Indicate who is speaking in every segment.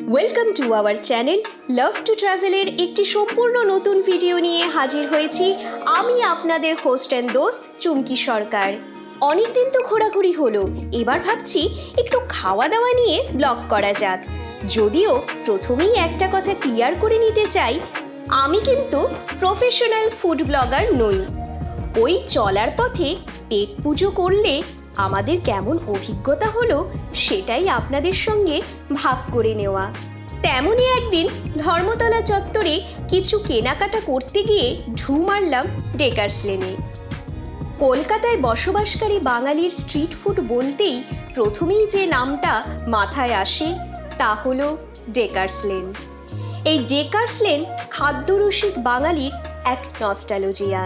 Speaker 1: Welcome to our channel love to ট্রাভেলের একটি সম্পূর্ণ নতুন ভিডিও নিয়ে হাজির হয়েছি আমি আপনাদের হোস্ট অ্যান্ড দোস্ত চুমকি সরকার। অনেক দিন তো ঘোরাঘুরি হলো, এবার ভাবছি একটু খাওয়া দাওয়া নিয়ে ব্লগ করা যাক। যদিও প্রথমেই একটা কথা ক্লিয়ার করে নিতে চাই, আমি কিন্তু প্রফেশনাল ফুড ব্লগার নই। ওই চলার পথে পেট পুজো করলে আমাদের কেমন অভিজ্ঞতা হলো সেটাই আপনাদের সঙ্গে ভাগ করে নেওয়া। তেমনই একদিন ধর্মতলা চত্বরে কিছু কেনাকাটা করতে গিয়ে ঢু মারলাম ডেকার্স লেনে। কলকাতায় বসবাসকারী বাঙালির স্ট্রিট ফুড বলতেই প্রথমেই যে নামটা মাথায় আসে তা হলো ডেকার্স লেন। এই ডেকার্স লেন খাদ্যরসিক বাঙালির এক নস্টালজিয়া।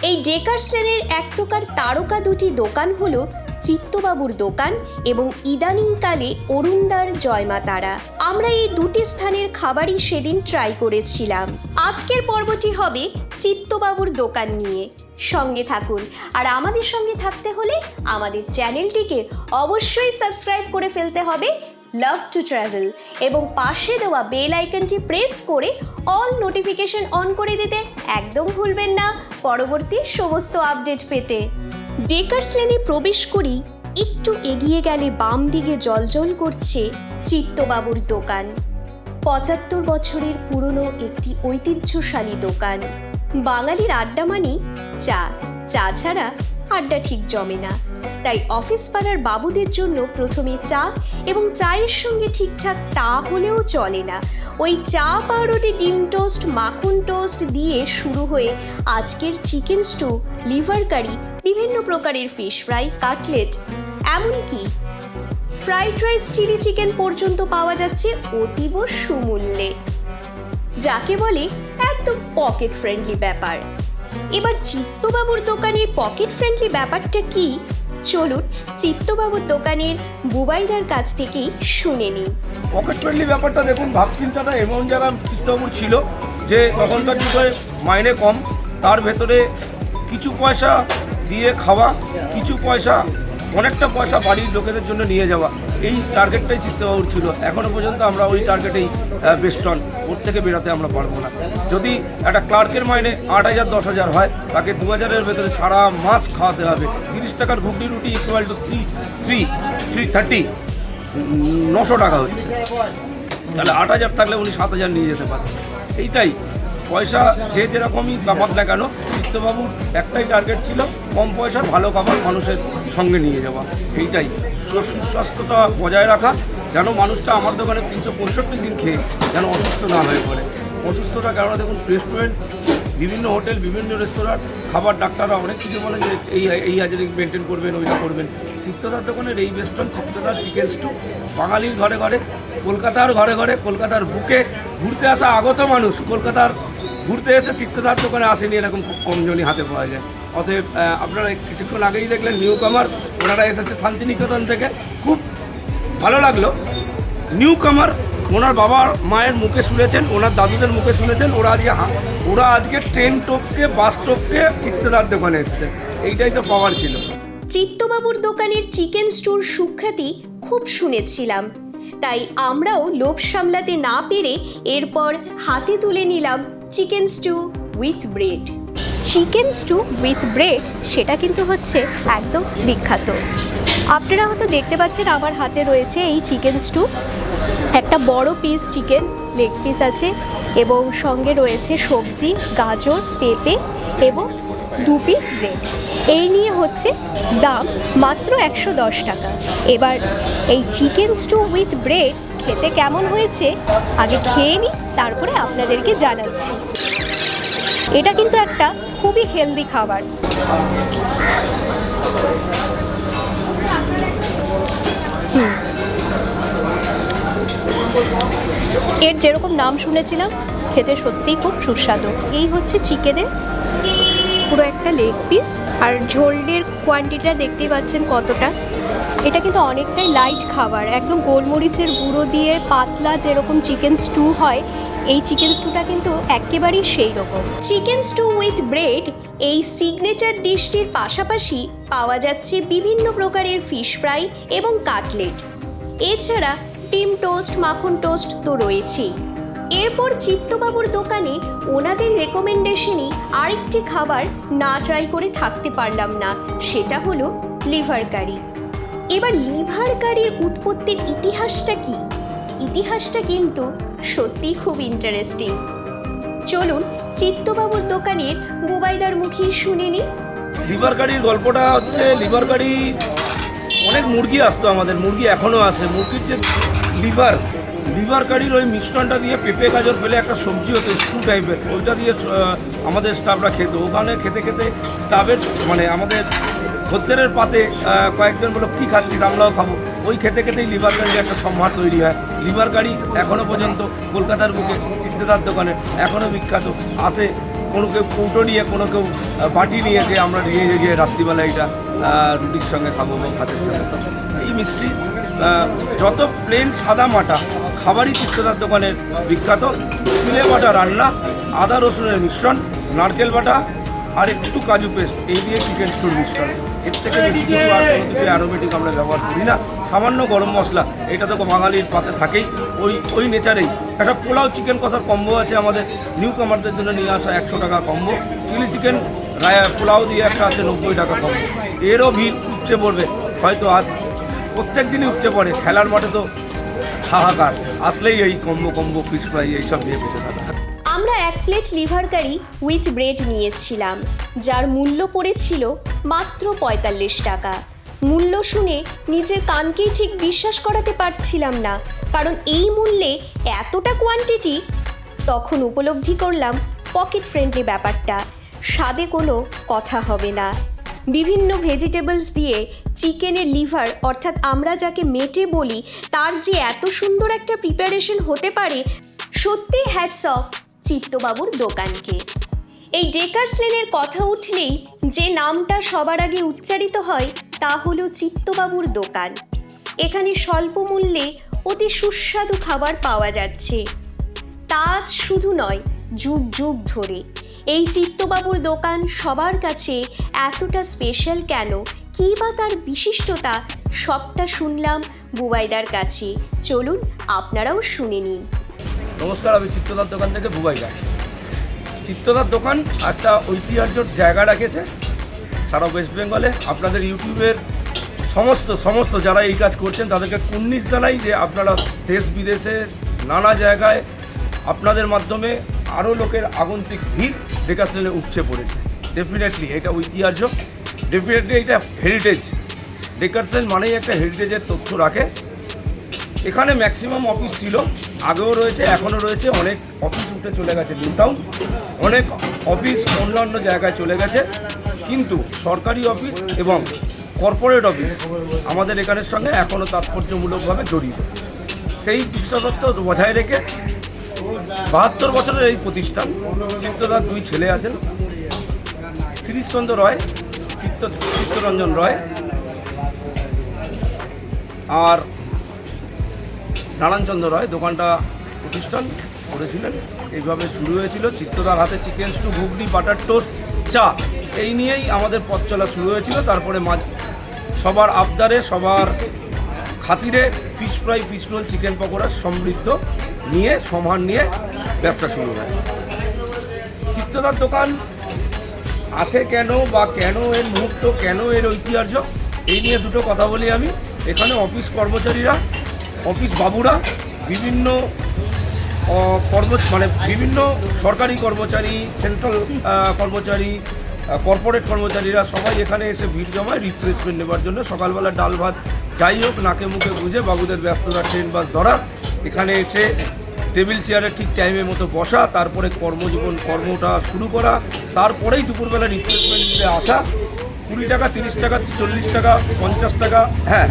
Speaker 1: এই ডেকার্স লেনের এক প্রকার তারকা দুটি দোকান হলো চিত্তবাবুর দোকান এবং ইদানিংকালে অরুণদার জয়মা তারা। আমরা এই দুটি স্থানের খাবারই সেদিন ট্রাই করেছিলাম। আজকের পর্বটি হবে চিত্তবাবুর দোকান নিয়ে। সঙ্গে থাকুন, আর আমাদের সঙ্গে থাকতে হলে আমাদের চ্যানেলটিকে অবশ্যই সাবস্ক্রাইব করে ফেলতে হবে লাভ টু ট্রাভেল, এবং পাশে দেওয়া বেল আইকনটি প্রেস করে অল নোটিফিকেশন অন করে দিতে একদম ভুলবেন না পরবর্তী সমস্ত আপডেট পেতে। ডেকার্স লেনে প্রবেশ করি, একটু এগিয়ে গেলে বাম দিকে জ্বলজ্বল করছে চিত্তবাবুর দোকান। ৭৫ বছরের পুরনো একটি ঐতিহ্যশালী দোকান। বাঙালির আড্ডা মানি চা, চা ছাড়া আড্ডা ঠিক জমে না। তাই অফিস পাড়ার বাবুদের জন্য প্রথমে চা, এবং চায়ের সঙ্গে ঠিকঠাক তা হলেও চলে না, ওই চা, পাউরুটি, ডিম টোস্ট, মাখন টোস্ট দিয়ে শুরু হয়ে আজকের চিকেন স্টু, লিভার কারি, বিভিন্ন প্রকারের ফিশ ফ্রাই, কাটলেট, এমনকি ফ্রাইড রাইস, চিলি চিকেন পর্যন্ত পাওয়া যাচ্ছে অতীব সুমূল্যে, যাকে বলে একদম পকেট ফ্রেন্ডলি ব্যাপার। এবার চিত্তবাবুর দোকানের পকেট ফ্রেন্ডলি ব্যাপারটা কি, চলুন চিত্তবাবুর দোকানের বুবাইদার কাছ থেকেই শুনে নিই।
Speaker 2: পকেট ফ্রেন্ডলি ব্যাপারটা দেখুন, ভাবচিন্তাটা এমন যারা চিত্তবাবুর ছিল যে তখনকার যুগে মাইনে কম, তার ভেতরে কিছু পয়সা দিয়ে খাওয়া, কিছু পয়সা, অনেকটা পয়সা বাড়ির লোকেদের জন্য নিয়ে যাওয়া, এই টার্গেটটাই চিত্তবাবুর ছিল। এখনও পর্যন্ত আমরা ওই টার্গেটেই বেস্ট অন, ওর থেকে বেরোতে আমরা পারবো না। যদি একটা ক্লার্কের মাইনে ৮,০০০ ১০,০০০ হয়, তাকে ২,০০০-এর ভেতরে সারা মাস খাওয়াতে হবে। ৩০ টাকার ঘুগনি রুটি ইকুয়াল টু 330, 900 টাকা হচ্ছে। তাহলে ৮,০০০ থাকলে উনি ৭,০০০ নিয়ে যেতে পারছে। এইটাই পয়সা যে যেরকমই কামাক না কেন, চিত্তবাবুর একটাই টার্গেট ছিল কম পয়সার ভালো খাবার মানুষের সঙ্গে নিয়ে যাওয়া। এইটাই সুস্বাস্থ্যটা বজায় রাখা, যেন মানুষটা আমার দোকানে ৩৬৫ দিন খেয়ে যেন অসুস্থ না হয়ে পড়ে। অসুস্থতা কেননা দেখুন, রেস্টুরেন্ট, বিভিন্ন হোটেল, বিভিন্ন রেস্তোরাঁ খাবার, ডাক্তাররা অনেক কিছু বলেন যে এই হাইজেনিক মেনটেন করবেন, ওইটা করবেন। চিত্তদার দোকানের এই বেস্টন চিত্তদার চিকেন স্টু বাঙালির ঘরে ঘরে, কলকাতার ঘরে ঘরে, কলকাতার বুকে ঘুরতে আসা আগত মানুষ কলকাতার ঘুরতে এসে চিত্তদার দোকানে আসেনি এরকম খুব কমজনই হাতে পাওয়া যায়। অতএব আপনারা কিছুক্ষণ আগেই দেখলেন নিউ কামার, ওনারা এসেছে শান্তিনিকেতন থেকে, খুব ভালো লাগলো। নিউ কামার ওনার বাবার মায়ের মুখে শুনেছেন, ওনার দাদুদের মুখে শুনেছেন, ওরা আজকে ট্রেন টপকে, বাস টপকে চিত্তদার দোকানে এসেছে। এইটাই তো পাওয়ার ছিল।
Speaker 1: চিত্তবাবুর দোকানের চিকেন স্টুর সুখ্যাতি খুব শুনেছিলাম, তাই আমরাও লোভ সামলাতে না পেরে এরপর হাতে তুলে নিলাম chicken stew with bread. Chicken stew with bread সেটা কিন্তু হচ্ছে একদম বিখ্যাত। আপনারা হয়তো দেখতে পাচ্ছেন আমার হাতে রয়েছে এই চিকেন স্টু। একটা বড় পিস চিকেন লেগ পিস আছে, এবং সঙ্গে রয়েছে সবজি, গাজর, পেঁপে এবং 2 পিস ব্রেড। এই নিয়ে হচ্ছে দাম মাত্র ১১০ টাকা। এবার এই চিকেন স্টু উইথ ব্রেড খেতে কেমন হয়েছে আগে খেয়ে নিই, তারপরে আপনাদেরকে জানাচ্ছি। এটা কিন্তু একটা খুবই হেলদি খাবার। এর যেরকম নাম শুনেছিলাম, খেতে সত্যিই খুব সুস্বাদু। এই হচ্ছে চিকেনের পুরো একটা লেগ পিস, আর ঝোলের কোয়ান্টিটিটা দেখতেই পাচ্ছেন কতটা। এটা কিন্তু অনেকটাই লাইট খাবার, একদম গোলমরিচের গুঁড়ো দিয়ে পাতলা যেরকম চিকেন স্টু হয়, এই চিকেন স্টুটা কিন্তু একেবারেই সেই রকম। চিকেন স্টু উইথ ব্রেড এই সিগনেচার ডিশটির পাশাপাশি পাওয়া যাচ্ছে বিভিন্ন প্রকারের ফিশ ফ্রাই এবং কাটলেট। এছাড়া ডিম টোস্ট, মাখন টোস্ট তো রয়েছেই। এরপর চিত্তবাবুর দোকানে ওনাদের রেকমেন্ডেশনেই আরেকটি খাবার না ট্রাই করে থাকতে পারলাম না, সেটা হলো লিভার কারি। এবার লিভার কারির উৎপত্তির ইতিহাসটা কি? ইতিহাসটা কিন্তু সত্যিই খুব ইন্টারেস্টিং। চলুন চিত্তবাবুর দোকানের বুবাইদার মুখেই শুনে নিই।
Speaker 2: লিভার কারির গল্পটা হচ্ছে, লিভার কারি অনেক মুরগি আসতো আমাদের, মুরগি এখনও আসে। মুরগির যে লিভার কারির ওই মিশ্রণটা দিয়ে পেঁপে গাজর ফেলে একটা সবজি হতো স্টু টাইপের, ওইটা দিয়ে আমাদের স্টাফরা খেত। ওখানে খেতে খেতে স্টাফের মানে আমাদের খদ্দেরের পাতে কয়েকজন বলো কী খাচ্ছিস, আমরাও খাবো। ওই খেতে খেতেই লিভার কারির একটা সম্ভার তৈরি হয়। লিভার কারি এখনও পর্যন্ত কলকাতার বুকে চিত্তদার দোকানে এখনও বিখ্যাত। আসে কোনো কেউ কৌটো নিয়ে, কোনো কেউ বাটি নিয়ে, যে আমরা নিয়ে গিয়ে রাত্রিবেলা এটা রুটির সঙ্গে খাবো বা ভাতের সঙ্গে খাবো। এই মিষ্টি যত প্লেন সাদা মাটা খাবারই চিত্তদার দোকানের বিখ্যাত। চিলে বাটা রান্না, আদা রসুনের মিশ্রণ, নারকেল বাটা আর একটু কাজু পেস্ট, এই দিয়ে চিকেন স্টুর মিশ্রণ। এর থেকে বেশি কিছু আর কোনো কিছু অ্যারোমেটিক আমরা ব্যবহার করি না। সামান্য গরম মশলা, এটা তো বাঙালির পাতে থাকেই, ওই নেচারেই। একটা পোলাও চিকেন কষার কম্বো আছে আমাদের নিউ কামারদের জন্য নিয়ে আসা, 100 টাকা কম্বো। চিলি চিকেন পোলাও দিয়ে একটা আছে 90 টাকা কম্বো। এরও ভিড় উপচে পড়বে, হয়তো আজ প্রত্যেক দিনই উপচে পড়ে। খেলার মাঠে তো হাহাকার, আসলেই এই কম্বো ফিশ ফ্রাই এইসব দিয়ে বেঁচে থাকা।
Speaker 1: আমরা 1 plate liver curry with bread নিয়েছিলাম, যার মূল্য পড়েছিল মাত্র 45 টাকা। মূল্য শুনে নিজের কানকেই ঠিক বিশ্বাস করাতে পারছিলাম না, কারণ এই মূল্যে এতটা কোয়ান্টিটি। তখন উপলব্ধি করলাম পকেট ফ্রেন্ডলি ব্যাপারটা, স্বাদে কোনো কথা হবে না। বিভিন্ন ভেজিটেবলস দিয়ে চিকেনের লিভার, অর্থাৎ আমরা যাকে মেটে বলি, তার যে এত সুন্দর একটা প্রিপারেশন হতে পারে, সত্যি হ্যাটস অফ চিত্তবাবুর দোকানকে। এই ডেকার্স লেনের কথা উঠলেই যে নামটা সবার আগে উচ্চারিত হয় তা হলো চিত্তবাবুর দোকান। এখানে স্বল্প মূল্যে অতি সুস্বাদু খাবার পাওয়া যাচ্ছে। তা শুধু নয়, যুগ যুগ ধরে এই চিত্তবাবুর দোকান সবার কাছে এতটা স্পেশাল কেন, কী বা তার বিশিষ্টতা, সবটা শুনলাম বুবাইদার কাছে। চলুন আপনারাও শুনে নিন।
Speaker 2: নমস্কার, আমি চিত্তদার দোকান থেকে বুবাইদা। চিত্তদার দোকান একটা ঐতিহ্যর জায়গা রাখেছে সারা ওয়েস্ট বেঙ্গলে। আপনাদের ইউটিউবের সমস্ত যারা এই কাজ করছেন তাদেরকে কুর্নিশ জানাই যে আপনারা দেশ বিদেশে নানা জায়গায় আপনাদের মাধ্যমে আরও লোকের আগন্তুক ভিড় ডেকার্স লেনে উপচে পড়েছে। ডেফিনেটলি এটা ঐতিহ্য, ডেফিনেটলি এটা হেরিটেজ। ডেকার্স লেন মানেই একটা হেরিটেজের তথ্য রাখে। এখানে ম্যাক্সিমাম অফিস ছিল, আগেও রয়েছে, এখনও রয়েছে। অনেক অফিস উঠে চলে গেছে নিউ টাউন, অনেক অফিস অন্যান্য জায়গায় চলে গেছে, কিন্তু সরকারি অফিস এবং কর্পোরেট অফিস আমাদের এখানের সঙ্গে এখনও তাৎপর্যমূলকভাবে জড়িত। সেই বিশেষত্ব বজায় রেখে 72 বছরের এই প্রতিষ্ঠান। চিত্তদার 2 ছেলে আছেন, শিরিশচন্দ্র রয়, চিত্তরঞ্জন রয় আর নারায়ণচন্দ্র রয়। দোকানটা প্রতিষ্ঠান করেছিলেন, এইভাবে শুরু হয়েছিল। চিত্তদার হাতে চিকেন স্টু, ঘুগনি, বাটার টোস্ট, চা, এই নিয়েই আমাদের পথ চলা শুরু হয়েছিল। তারপরে সবার আবদারে, সবার খাতিরে fish fry, fish role, chicken pakora সমৃদ্ধ নিয়ে সম্ভার নিয়ে ব্যবসা শুরু হয়। চিত্তদার দোকান আসে কেন, বা কেন এর মুহূর্ত, কেন এর ঐতিহ্য, এই নিয়ে দুটো কথা বলি আমি। এখানে অফিস কর্মচারীরা, অফিস বাবুরা, বিভিন্ন বিভিন্ন সরকারি কর্মচারী, সেন্ট্রাল কর্মচারী, কর্পোরেট কর্মচারীরা সবাই এখানে এসে ভিড় জমায় রিফ্রেশমেন্ট নেবার জন্য। সকালবেলা ডাল ভাত যাই হোক নাকে মুখে বুঝে বাবুদের ব্যস্ততা ট্রেন বাস ধরা, এখানে এসে টেবিল চেয়ারে ঠিক টাইমের মতো বসা, তারপরে কর্মটা শুরু করা, তারপরেই দুপুরবেলা রিফ্রেশমেন্ট নিতে আসা। 20 টাকা, 30 টাকা, 40 টাকা, 50 টাকা, হ্যাঁ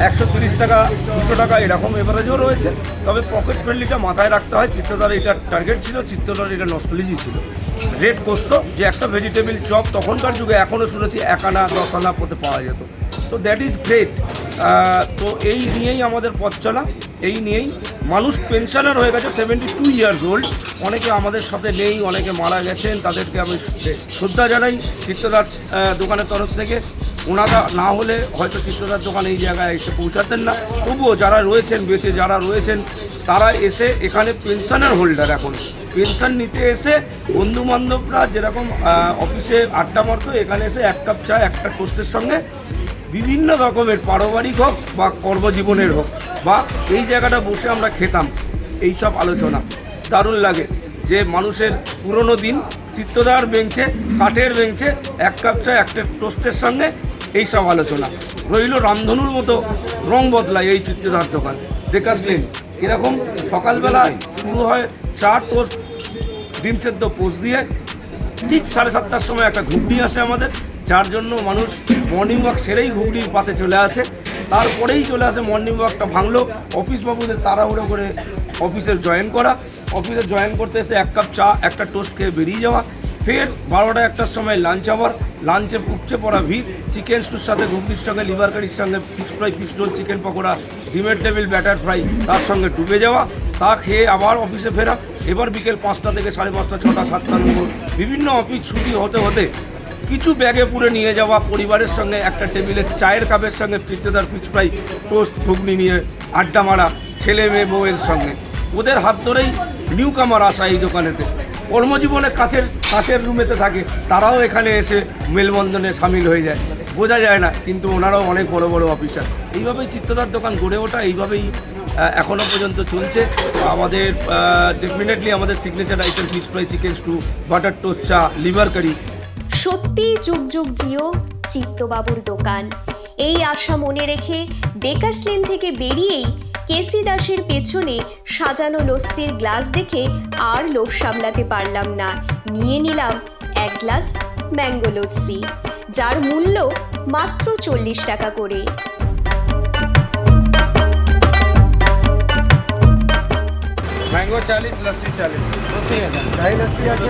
Speaker 2: 130 টাকা, 200 টাকা এরকম এভারেজও রয়েছে। তবে পকেট ফ্রেন্ডলিটা মাথায় রাখতে হয়। চিত্তদার এটা টার্গেট ছিল, চিত্তদার এটা নস্টালজি ছিল। রেট কষত যে একটা ভেজিটেবল চপ তখনকার যুগে এখনও শুনেছি 1 আনা 10 আনা পথে পাওয়া যেত। তো দ্যাট ইজ গ্রেট। তো এই নিয়েই আমাদের পথ চলা, এই নিয়েই মানুষ পেনশনার হয়ে গেছে, 72 ইয়ার্স ওল্ড। অনেকে আমাদের সাথে নেই, অনেকে মারা গেছেন, তাদেরকে আমি শ্রদ্ধা জানাই চিত্তদার দোকানের তরফ থেকে। ওনারা না হলে হয়তো চিত্রদার দোকান এই জায়গায় এসে পৌঁছাতেন না। তবুও যারা রয়েছেন বেঁচে যারা রয়েছেন তারা এসে এখানে পেনশনের হোল্ডার, এখন পেনশন নিতে এসে বন্ধুবান্ধবরা যেরকম অফিসে আড্ডা মারতো, এখানে এসে এক কাপ চা একটা টোস্টের সঙ্গে বিভিন্ন রকমের পারিবারিক হোক বা কর্মজীবনের হোক বা এই জায়গাটা বসে আমরা খেতাম, এই সব আলোচনা দারুণ লাগে যে মানুষের পুরনো দিন চিত্তদার বেঞ্চে, কাঠের বেঞ্চে এক কাপ চা একটা টোস্টের সঙ্গে এই সব আলোচনা রইল। রামধনুর মতো রং বদলায় এই চিত্তদার দোকান। বেকারস লেন এরকম সকালবেলা শুরু হয় চা, টোস্ট, ডিম সেদ্ধ পোস্ট দিয়ে, ঠিক 7:30টার সময় একটা ঘুগনি আসে আমাদের, যার জন্য মানুষ মর্নিং ওয়াক সেরেই ঘুগনির পাতে চলে আসে। তারপরেই চলে আসে মর্নিং ওয়াকটা ভাঙলো, অফিস বাবুদের তাড়াহুড়ো করে অফিসে জয়েন করা, অফিসে জয়েন করতে এসে এক কাপ চা একটা টোস্ট খেয়ে বেরিয়ে যাওয়া, ফের 12টা 1টার সময় লাঞ্চ আবার, লাঞ্চে উপচে পড়া ভিড়, চিকেন স্টুর সাথে ঘুগনির সঙ্গে লিভার কারির সঙ্গে fish fry, fish role, chicken pakora, ডিমের টেবিল, ব্যাটার ফ্রাই তার সঙ্গে ডুবে যাওয়া, তা খেয়ে আবার অফিসে ফেরা। এবার বিকেল 5টা থেকে 5:30, 6টা, 7টার মতো বিভিন্ন অফিস ছুটি হতে হতে কিছু ব্যাগে পুরে নিয়ে যাওয়া পরিবারের সঙ্গে একটা টেবিলে চায়ের কাপের সঙ্গে চিত্তদার ফিশ ফ্রাই, টোস্ট, ঘুগনি নিয়ে আড্ডা মারা ছেলে মেয়ে বউয়ের সঙ্গে। ওদের হাত ধরেই নিউ কামার আসা এই দোকানেতে, কর্মজীবনে কাছের রুমেতে থাকে, তারাও এখানে এসে মেলবন্ধনে সামিল হয়ে যায়। বোঝা যায় না, কিন্তু ওনারাও অনেক বড় বড় অফিসার। এইভাবেই চিত্তদার দোকান গড়ে ওঠা, এইভাবেই এখনও পর্যন্ত চলছে। আমাদের ডেফিনেটলি আমাদের signature item fish fry, chicken stew, butter toast, চা, লিভার কারি।
Speaker 1: সত্যি যুগ যুগ জিও চিত্তবাবুর দোকান। এই আশা মনে রেখে বেকারস লেন থেকে বেরিয়েই কেসি দাসের পেছনে সাজানো লস্যির গ্লাস দেখে আর লোভ সামলাতে পারলাম না, নিয়ে নিলাম এক গ্লাস ম্যাঙ্গো লস্যি, যার মূল্য মাত্র 40 টাকা করে।
Speaker 3: मैंगो 40, लस्सी 40। ढाई लस्सी आके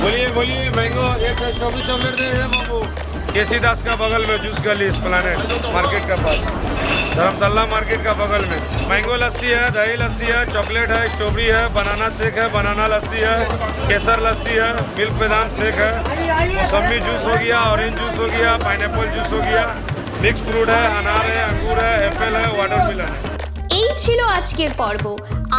Speaker 3: बोलिए बोलिए। मैंगो एक स्ट्रॉबेरी चॉकलेट दे बाबू। केसी दास का बगल में जूस गली प्लानेट मार्केट का पास, धर्मतल्ला मार्केट का बगल में। मैंगो लस्सी है, दही लस्सी है, चॉकलेट है, स्ट्रॉबेरी है, बनाना शेक है, बनाना लस्सी है, केसर लस्सी है, मिल्क बादाम शेक है, मौसमी जूस हो गया, ऑरेंज जूस हो गया, पाइनएप्पल जूस हो गया, मिक्स फ्रूट है, अनार है, अंगूर है, एप्पल है, वाटरमेलन है।
Speaker 1: এই ছিল আজকের পর্ব।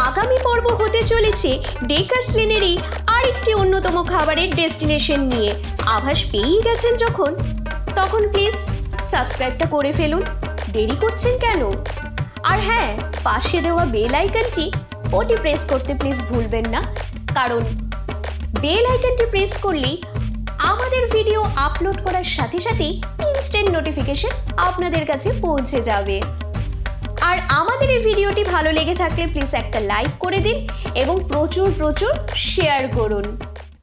Speaker 1: আগামী পর্ব হতে চলেছে বেকারস লেনেরই আরেকটি অন্যতম খাবারের ডেস্টিনেশন নিয়ে। আভাস পেয়েই গেছেন যখন, তখন প্লিজ সাবস্ক্রাইবটা করে ফেলুন, দেরি করছেন কেন? আর হ্যাঁ, পাশে দেওয়া বেল আইকনটি ওটি প্রেস করতে প্লিজ ভুলবেন না, কারণ বেল আইকনটি প্রেস করলেই আমাদের ভিডিও আপলোড করার সাথে সাথেই ইনস্ট্যান্ট নোটিফিকেশন আপনাদের কাছে পৌঁছে যাবে। আর আমাদের এই ভিডিওটি ভালো লেগে থাকলে প্লিজ একটা লাইক করে দিন এবং প্রচুর শেয়ার করুন।